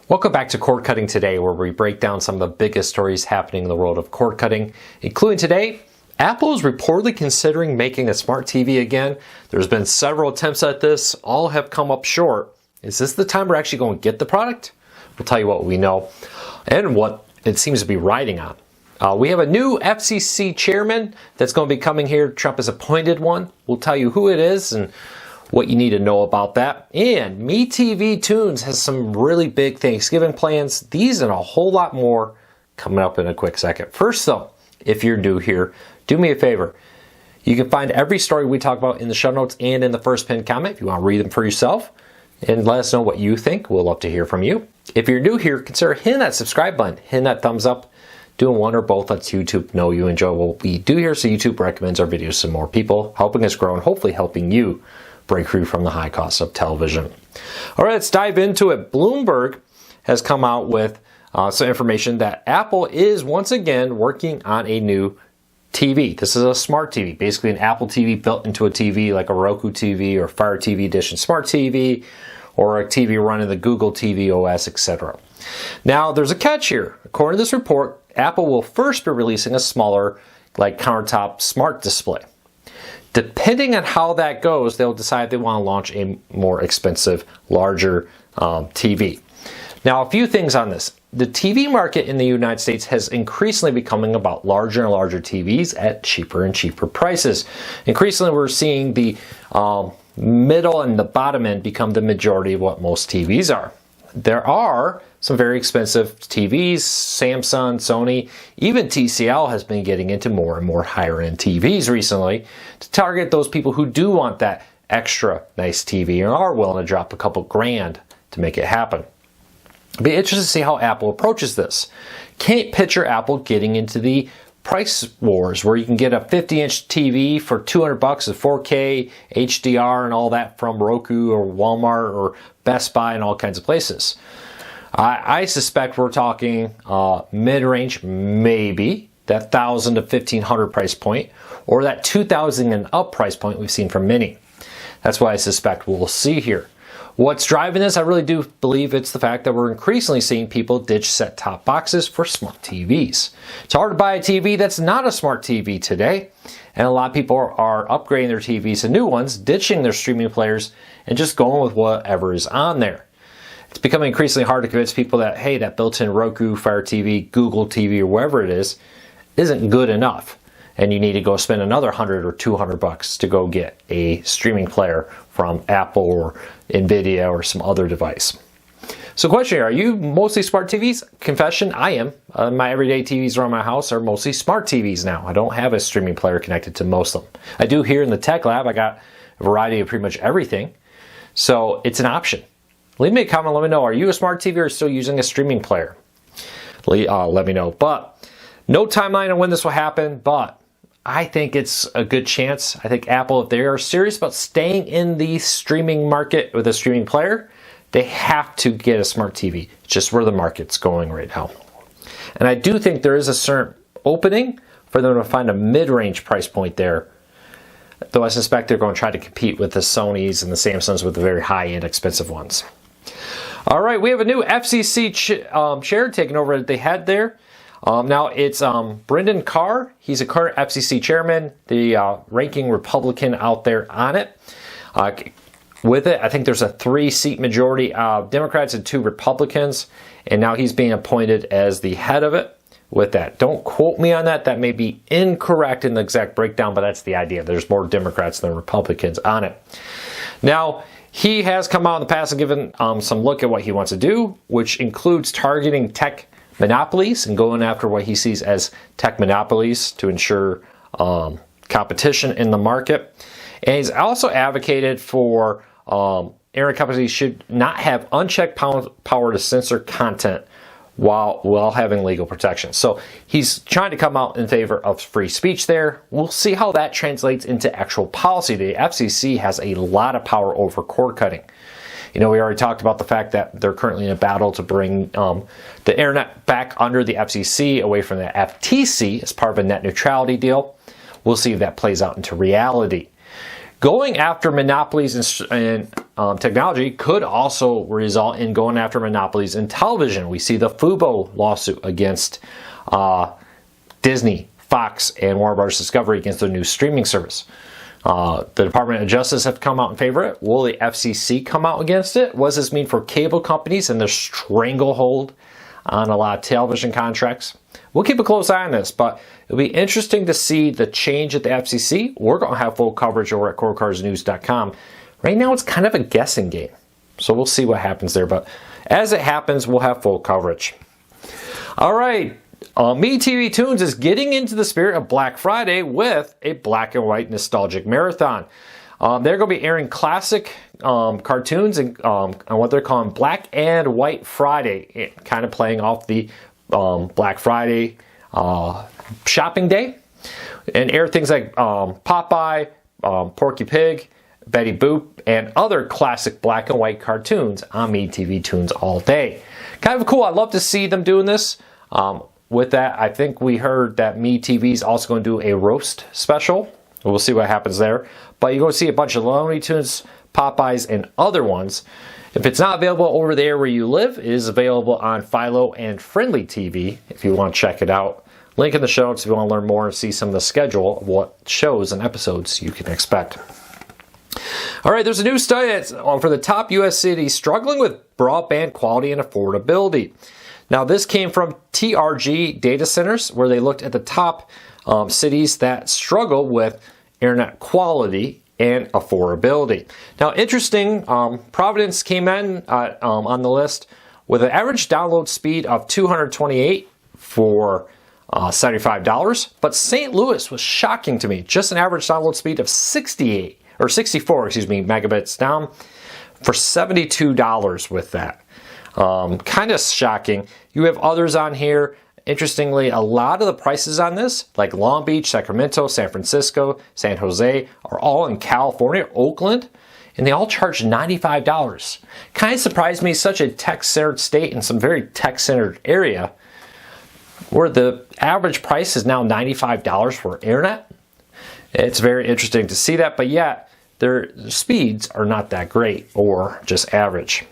Welcome back to Cord Cutting Today, where we break down some of the biggest stories happening in the world of cord cutting, including today, Apple is reportedly considering making a smart TV again. There's been several attempts at this, all have come up short. Is this the time we're actually going to get the product? We'll tell you what we know and what it seems to be riding on. We have a new FCC chairman that's going to be coming here. Trump has appointed one. We'll tell you who it is and what you need to know about that. And MeTV Tunes has some really big Thanksgiving plans. These and a whole lot more coming up in a quick second. First though, if you're new here, do me a favor. You can find every story we talk about in the show notes and in the first pinned comment if you want to read them for yourself. And let us know what you think. We'll love to hear from you. If you're new here, consider hitting that subscribe button, hitting that thumbs up. Doing one or both lets YouTube know you enjoy what we do here, so YouTube recommends our videos to more people, helping us grow and hopefully helping you break free from the high cost of television. All right, let's dive into it. Bloomberg has come out with some information that Apple is once again working on a new TV. This is a smart TV, basically an Apple TV built into a TV like a Roku TV or Fire TV Edition Smart TV or a TV running the Google TV OS, etc. Now, there's a catch here. According to this report, Apple will first be releasing a smaller, like countertop smart display. Depending on how that goes, they'll decide if they want to launch a more expensive, larger TV. Now, a few things on this. The TV market in the United States has increasingly becoming about larger and larger TVs at cheaper and cheaper prices. Increasingly, we're seeing the middle and the bottom end become the majority of what most TVs are. There are some very expensive TVs, Samsung, Sony, even TCL has been getting into more and more higher end TVs recently to target those people who do want that extra nice TV and are willing to drop a couple grand to make it happen. It'll be interesting to see how Apple approaches this. Can't picture Apple getting into the price wars where you can get a 50-inch TV for $200 with 4K, HDR and all that from Roku or Walmart or Best Buy and all kinds of places. I suspect we're talking mid-range, maybe that $1,000 to $1,500 price point, or that $2,000 and up price point we've seen from Mini. That's what I suspect we'll see here. What's driving this? I really do believe it's the fact that we're increasingly seeing people ditch set-top boxes for smart TVs. It's hard to buy a TV that's not a smart TV today, and a lot of people are upgrading their TVs to new ones, ditching their streaming players, and just going with whatever is on there. It's becoming increasingly hard to convince people that, hey, that built-in Roku, Fire TV, Google TV, or wherever it is, isn't good enough. And you need to go spend another $100 or $200 to go get a streaming player from Apple or Nvidia or some other device. So question here, are you mostly smart TVs? Confession, I am. My everyday TVs around my house are mostly smart TVs now. I don't have a streaming player connected to most of them. I do here in the tech lab. I got a variety of pretty much everything. So it's an option. Leave me a comment, let me know, are you a smart TV or still using a streaming player? Let me know. But no timeline on when this will happen, but I think it's a good chance. I think Apple, if they are serious about staying in the streaming market with a streaming player, they have to get a smart TV. It's just where the market's going right now. And I do think there is a certain opening for them to find a mid-range price point there, though I suspect they're going to try to compete with the Sonys and the Samsungs with the very high-end expensive ones. All right, we have a new FCC chair taking over the head there. Now it's Brendan Carr. He's a current FCC chairman, the ranking Republican out there on it. With it, I think there's a 3-seat majority of Democrats and 2 Republicans, and now he's being appointed as the head of it with that. Don't quote me on that. That may be incorrect in the exact breakdown, but that's the idea. There's more Democrats than Republicans on it. Now, he has come out in the past and given some look at what he wants to do, which includes targeting tech monopolies and going after what he sees as tech monopolies to ensure competition in the market. And he's also advocated for internet companies should not have unchecked power to censor content while having legal protection. So he's trying to come out in favor of free speech there. We'll see how that translates into actual policy. The FCC has a lot of power over cord cutting. You know, we already talked about the fact that they're currently in a battle to bring the internet back under the FCC, away from the FTC as part of a net neutrality deal. We'll see if that plays out into reality. Going after monopolies in technology could also result in going after monopolies in television. We see the Fubo lawsuit against Disney, Fox, and Warner Bros. Discovery against their new streaming service. The Department of Justice have come out in favor of it. Will the FCC come out against it? What does this mean for cable companies and their stranglehold on a lot of television contracts? We'll keep a close eye on this, but it'll be interesting to see the change at the FCC. We're going to have full coverage over at CoreCarsNews.com. Right now, it's kind of a guessing game, so we'll see what happens there. But as it happens, we'll have full coverage. All right, MeTV Tunes is getting into the spirit of Black Friday with a black and white nostalgic marathon. They're going to be airing classic cartoons and on what they're calling Black and White Friday, kind of playing off the Black Friday shopping day, and air things like Popeye, Porky Pig, Betty Boop, and other classic black and white cartoons on MeTV Tunes all day. Kind of cool. I'd love to see them doing this. With that, I think we heard that MeTV is also going to do a roast special. We'll see what happens there. But you're going to see a bunch of Looney Tunes, Popeyes, and other ones. If it's not available over there where you live, it is available on Philo and Friendly TV if you want to check it out. Link in the show notes if you want to learn more and see some of the schedule of what shows and episodes you can expect. All right, there's a new study that's for the top U.S. cities struggling with broadband quality and affordability. Now, this came from TRG Data Centers, where they looked at the top cities that struggle with internet quality and affordability. Now, interesting, Providence came in on the list with an average download speed of 228 for $75, but St. Louis was shocking to me. Just an average download speed of 64 megabits down for $72 with that. Kind of shocking. You have others on here. Interestingly, a lot of the prices on this, like Long Beach, Sacramento, San Francisco, San Jose, are all in California, Oakland, and they all charge $95. Kind of surprised me, such a tech-centered state in some very tech-centered area, where the average price is now $95 for internet. It's very interesting to see that, but yet their speeds are not that great or just average.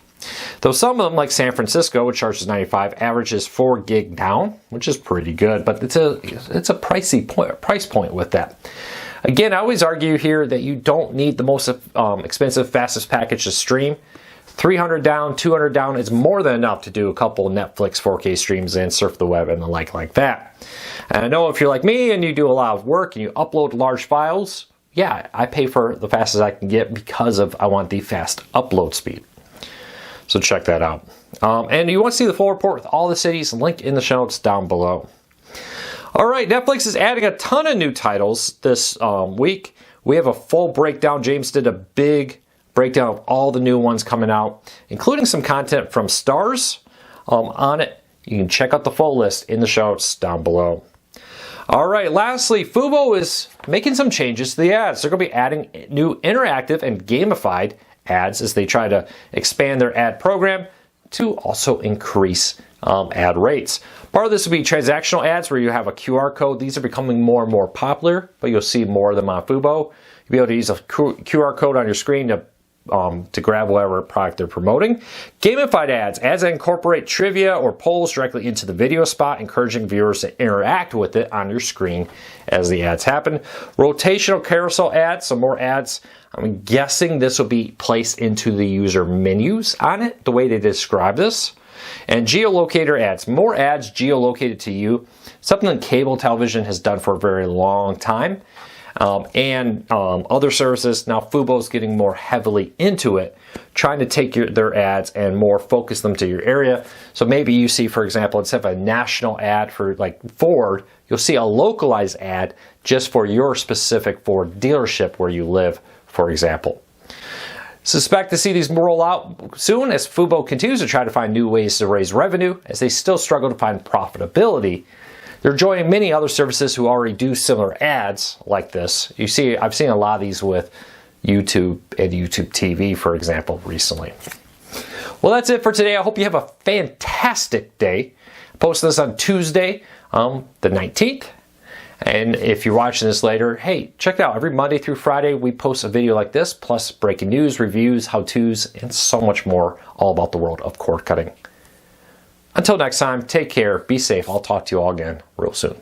Though some of them, like San Francisco, which charges $95, averages 4 gig down, which is pretty good, but it's a pricey price point with that. Again, I always argue here that you don't need the most expensive, fastest package to stream. 300 down, 200 down is more than enough to do a couple Netflix 4K streams and surf the web and the like that. And I know if you're like me and you do a lot of work and you upload large files, yeah, I pay for the fastest I can get because I want the fast upload speed. So check that out. And you want to see the full report with all the cities, link in the show notes down below. All right, Netflix is adding a ton of new titles this week. We have a full breakdown. James did a big breakdown of all the new ones coming out, including some content from Stars on it. You can check out the full list in the show notes down below. All right, lastly, Fubo is making some changes to the ads. They're going to be adding new interactive and gamified ads as they try to expand their ad program to also increase ad rates. Part of this will be transactional ads where you have a QR code. These are becoming more and more popular, but you'll see more of them on Fubo. You'll be able to use a QR code on your screen to grab whatever product they're promoting. Gamified ads that incorporate trivia or polls directly into the video spot, encouraging viewers to interact with it on your screen as the ads happen. Rotational carousel ads, some more ads. I'm guessing this will be placed into the user menus on it, the way they describe this. And geolocator ads, more ads geolocated to you, something that cable television has done for a very long time. And other services. Now Fubo's getting more heavily into it, trying to take their ads and more focus them to your area. So maybe you see, for example, instead of a national ad for like Ford, you'll see a localized ad just for your specific Ford dealership where you live, for example. Suspect to see these roll out soon as Fubo continues to try to find new ways to raise revenue as they still struggle to find profitability. They're joining many other services who already do similar ads like this. I've seen a lot of these with YouTube and YouTube TV, for example, recently. Well, that's it for today. I hope you have a fantastic day. I posted this on Tuesday, the 19th. And if you're watching this later, hey, check it out. Every Monday through Friday, we post a video like this, plus breaking news, reviews, how-tos, and so much more, all about the world of cord cutting. Until next time, take care, be safe. I'll talk to you all again real soon.